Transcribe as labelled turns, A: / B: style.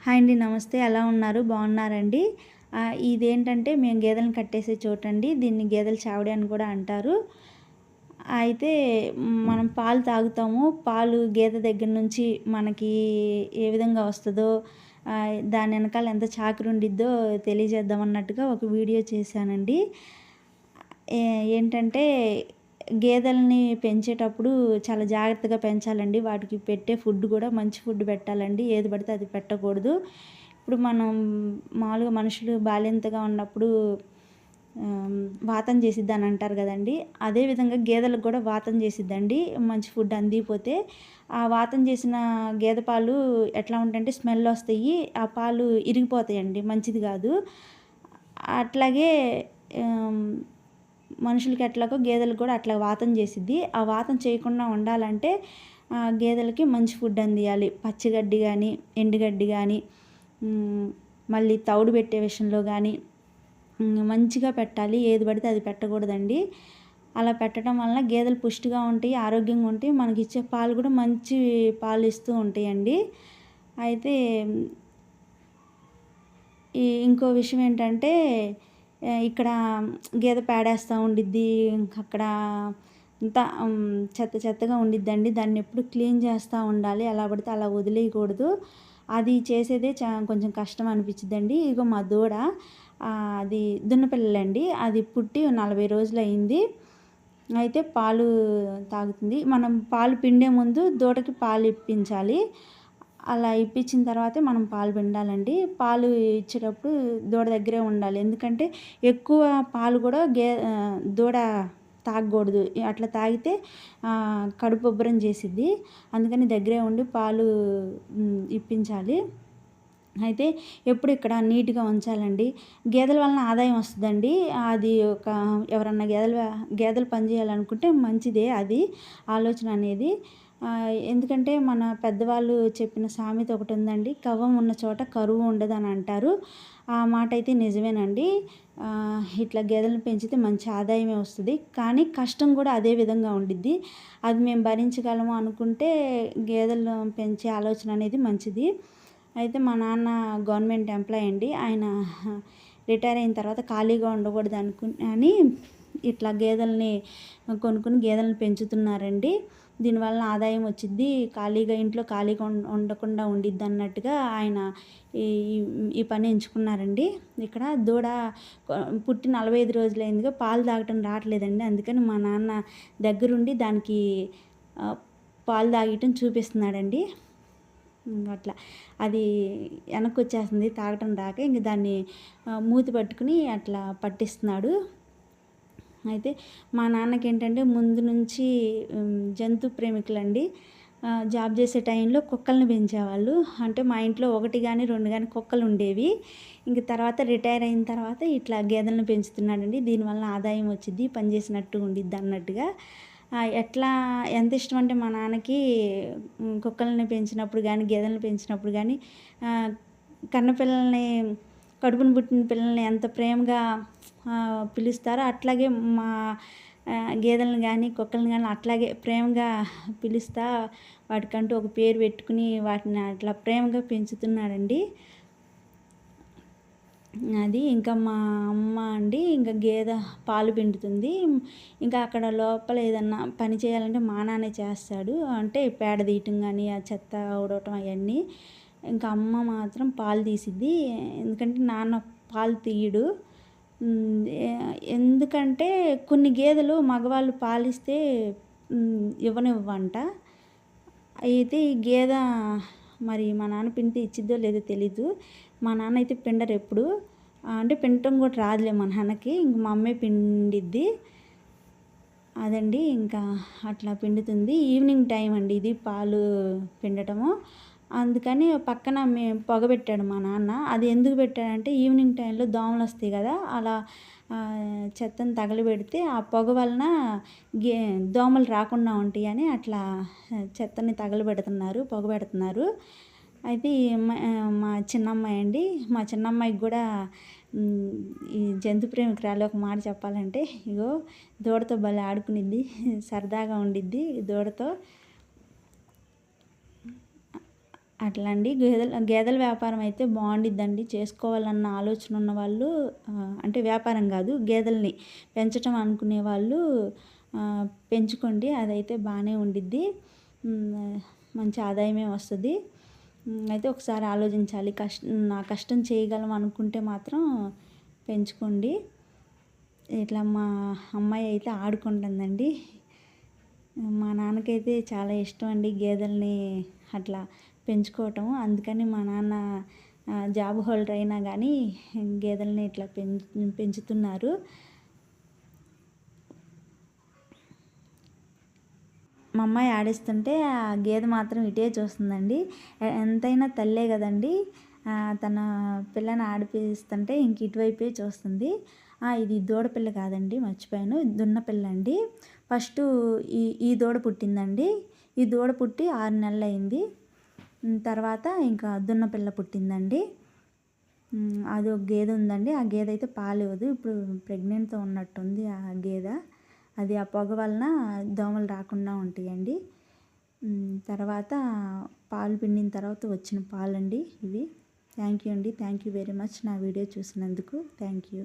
A: Hi అండి. నమస్తే. ఎలా ఉన్నారు? బాగున్నారండి? ఇదేంటంటే మేము గేదెలను కట్టేసే చోటండి. దీన్ని గేదెల చావడి అని కూడా అంటారు. అయితే మనం పాలు తాగుతాము. పాలు గేదె దగ్గర నుంచి మనకి ఏ విధంగా వస్తదో, దాని వెనకాల ఎంత చాకిరి ఉండిద్దో తెలియజేద్దాం అన్నట్టుగా ఒక వీడియో చేశానండి. ఏంటంటే గేదెలని పెంచేటప్పుడు చాలా జాగ్రత్తగా పెంచాలండి. వాటికి పెట్టే ఫుడ్ కూడా మంచి ఫుడ్ పెట్టాలండి. ఏది పడితే అది పెట్టకూడదు. ఇప్పుడు మనం మామూలుగా మనుషులు బాలింతగా ఉన్నప్పుడు వాతం చేసిద్దని అంటారు కదండీ! అదేవిధంగా గేదెలకు కూడా వాతం చేసిద్దండి మంచి ఫుడ్ అందిపోతే. ఆ వాతం చేసిన గేదె పాలు ఎట్లా ఉంటాయంటే స్మెల్ వస్తాయి. ఆ పాలు ఇరిగిపోతాయండి. మంచిది కాదు. అట్లాగే మనుషులకి ఎట్లాగో గేదెలకు కూడా అట్లా వాతం చేసిద్ది. ఆ వాతం చేయకుండా ఉండాలంటే గేదెలకి మంచి ఫుడ్ అందియాలి. పచ్చిగడ్డి కానీ, ఎండుగడ్డి కానీ, మళ్ళీ తౌడు పెట్టే విషయంలో కానీ మంచిగా పెట్టాలి. ఏది పడితే అది పెట్టకూడదండి. అలా పెట్టడం వలన గేదెలు పుష్టిగా ఉంటాయి, ఆరోగ్యంగా ఉంటాయి. మనకి ఇచ్చే పాలు కూడా మంచి పాలు ఇస్తూ ఉంటాయండి. అయితే ఇంకో విషయం ఏంటంటే ఇక్కడ గేదె పేడేస్తూ ఉండిద్ది. అక్కడ అంతా చెత్త చెత్తగా ఉండిద్దండి. దాన్ని ఎప్పుడు క్లీన్ చేస్తూ ఉండాలి. ఎలా పడితే అలా వదిలేయకూడదు. అది చేసేదే కొంచెం కష్టం అనిపించిద్దండి. ఇగో మా దూడ అది దున్నపిల్లండి. అది పుట్టి 40 రోజులు అయింది. అయితే పాలు తాగుతుంది. మనం పాలు పిండే ముందు దూడకి పాలు ఇప్పించాలి. అలా ఇప్పించిన తర్వాతే మనం పాలు పిండాలండి. పాలు ఇచ్చేటప్పుడు దూడ దగ్గరే ఉండాలి. ఎందుకంటే ఎక్కువ పాలు కూడా దూడ తాగకూడదు. అట్లా తాగితే కడుపు ఉబ్బరం చేసిద్ది. అందుకని దగ్గరే ఉండి పాలు ఇప్పించాలి. అయితే ఎప్పుడు ఇక్కడ నీట్గా ఉంచాలండి. గేదెల వలన ఆదాయం వస్తుందండి. అది ఎవరన్నా గేదెలు పని చేయాలనుకుంటే మంచిదే అది ఆలోచన అనేది. ఎందుకంటే మన పెద్దవాళ్ళు చెప్పిన సామెత ఒకటి ఉందండి. కవ్వం ఉన్న చోట కరువు ఉండదని అంటారు. ఆ మాట అయితే నిజమేనండి. ఇట్లా గేదెలను పెంచితే మంచి ఆదాయమే వస్తుంది. కానీ కష్టం కూడా అదే విధంగా ఉండిద్ది. అది మేము భరించగలము అనుకుంటే గేదెలు పెంచే ఆలోచన అనేది మంచిది. అయితే మా నాన్న గవర్నమెంట్ ఎంప్లాయ్ అండి. ఆయన రిటైర్ అయిన తర్వాత ఖాళీగా ఉండకూడదు అని ఇట్లా గేదెల్ని కొనుక్కొని గేదెలను పెంచుతున్నారండి. దీనివల్ల ఆదాయం వచ్చిద్ది. ఇంట్లో ఖాళీగా ఉండకుండా ఉండిద్ది అన్నట్టుగా ఆయన ఈ పని ఎంచుకున్నారండి. ఇక్కడ దూడ పుట్టి 45 రోజులైందిగా పాలు తాగటం రావట్లేదండి. అందుకని మా నాన్న దగ్గరుండి దానికి పాలు తాగటం చూపిస్తున్నాడండి. అట్లా అది వెనక్కి వచ్చేస్తుంది తాగటం రాక. ఇంక దాన్ని మూతి పట్టుకుని అట్లా పట్టిస్తున్నాడు. అయితే మా నాన్నకి ఏంటంటే ముందు నుంచి జంతు ప్రేమికులండి. జాబ్ చేసే టైంలో కుక్కల్ని పెంచేవాళ్ళు. అంటే మా ఇంట్లో 1 కానీ 2 కానీ కుక్కలు ఉండేవి. ఇంక తర్వాత రిటైర్ అయిన తర్వాత ఇట్లా గేదెలను పెంచుతున్నాడండి. దీనివల్ల ఆదాయం వచ్చిద్ది, పని చేసినట్టు ఉండిద్ది అన్నట్టుగా. ఎంత ఇష్టం అంటే మా నాన్నకి కుక్కల్ని పెంచినప్పుడు కానీ, గేదెలను పెంచినప్పుడు కానీ, కన్నపిల్లల్ని కడుపున పుట్టిన పిల్లల్ని ఎంత ప్రేమగా పిలుస్తారో అట్లాగే మా గేదెలను కానీ, కుక్కల్ని కానీ అట్లాగే ప్రేమగా పిలుస్తా వాటికంటూ ఒక పేరు పెట్టుకుని వాటిని అట్లా ప్రేమగా పెంచుతున్నాడండి. అది ఇంకా మా అమ్మ అండి ఇంకా గేదె పాలు పిండుతుంది. ఇంకా అక్కడ లోపల ఏదన్నా పని చేయాలంటే మా నాన్నే చేస్తాడు. అంటే పేడ తీయటం కానీ, ఆ చెత్త ఊడవటం అవన్నీ. ఇంకా అమ్మ మాత్రం పాలు తీసిద్ది. ఎందుకంటే నాన్న పాలు తీయడు. ఎందుకంటే కొన్ని గేదెలు మగవాళ్ళు పాలిస్తే ఇవ్వనివ్వంట. అయితే ఈ గేదె మరి మా నాన్న పిండితే ఇచ్చిద్దో లేదో తెలీదు. మా నాన్న అయితే పిండరు ఎప్పుడు. అంటే పిండటం కూడా రాదులే మా నాన్నకి. ఇంక మా అమ్మే పిండిద్ది. అదండి ఇంకా అట్లా పిండుతుంది. ఈవినింగ్ టైం అండి ఇది పాలు పిండటము. అందుకని పక్కన పొగ పెట్టాడు మా నాన్న. అది ఎందుకు పెట్టాడంటే ఈవినింగ్ టైంలో దోమలు వస్తాయి కదా, అలా చెత్తను తగలబెడితే ఆ పొగ వలన దోమలు రాకుండా ఉంటాయని అట్లా చెత్తని తగలబెడుతున్నారు, పొగ పెడుతున్నారు. అయితే మా చిన్నమ్మాయి అండి. మా చిన్నమ్మాయికి కూడా ఈ జంతు ప్రేమికురాలు ఒక మాట చెప్పాలంటే, ఇగో దూడతో భలే ఆడుకునిద్ది, సరదాగా ఉండిద్ది దూడతో. అట్లా అండి. గేదెల వ్యాపారం అయితే బావుండిద్దండి. చేసుకోవాలన్న ఆలోచన ఉన్నవాళ్ళు అంటే వ్యాపారం గాదు, గేదెల్ని పెంచటం అనుకునే వాళ్ళు పెంచుకోండి. అదైతే బానే ఉండిద్ది. మంచి ఆదాయమే వస్తది. అయితే ఒకసారి ఆలోచించాలి. నా కష్టం చేయగలం అనుకుంటే మాత్రం పెంచుకోండి. ఇట్లా మా అమ్మాయి అయితే ఆడుకుంటుందండి. మా నాన్నకైతే చాలా ఇష్టం అండి గేదెల్ని అట్లా పెంచుకోవటం. అందుకని మా నాన్న జాబ్ హోల్డర్ అయినా కానీ గేదెల్ని ఇట్లా పెంచుతున్నారు. మా అమ్మాయి ఆడిస్తుంటే ఆ గేదె మాత్రం ఇటే చూస్తుందండి. ఎంతైనా తల్లే కదండి, తన పిల్లని ఆడిపిస్తుంటే ఇంక ఇటువైపే చూస్తుంది. ఇది దూడపిల్ల కాదండి, మర్చిపోయాను, దున్నపిల్ల అండి. ఫస్ట్ ఈ దూడ పుట్టిందండి. ఈ దూడ పుట్టి 6 నెలలు అయింది. తర్వాత ఇంకా దున్నపిల్ల పుట్టిందండి. అది ఒక గేదె ఉందండి. ఆ గేదె అయితే పాలు ఇవ్వదు. ఇప్పుడు ప్రెగ్నెంట్తో ఉన్నట్టుంది ఆ గేదె. అది ఆ పొగ వలన దోమలు రాకుండా ఉంటాయండి. తర్వాత పాలు పిండిన తర్వాత వచ్చిన పాలండి ఇవి. థ్యాంక్ యూ అండి. థ్యాంక్ యూ వెరీ మచ్ నా వీడియో చూసినందుకు. Thank you.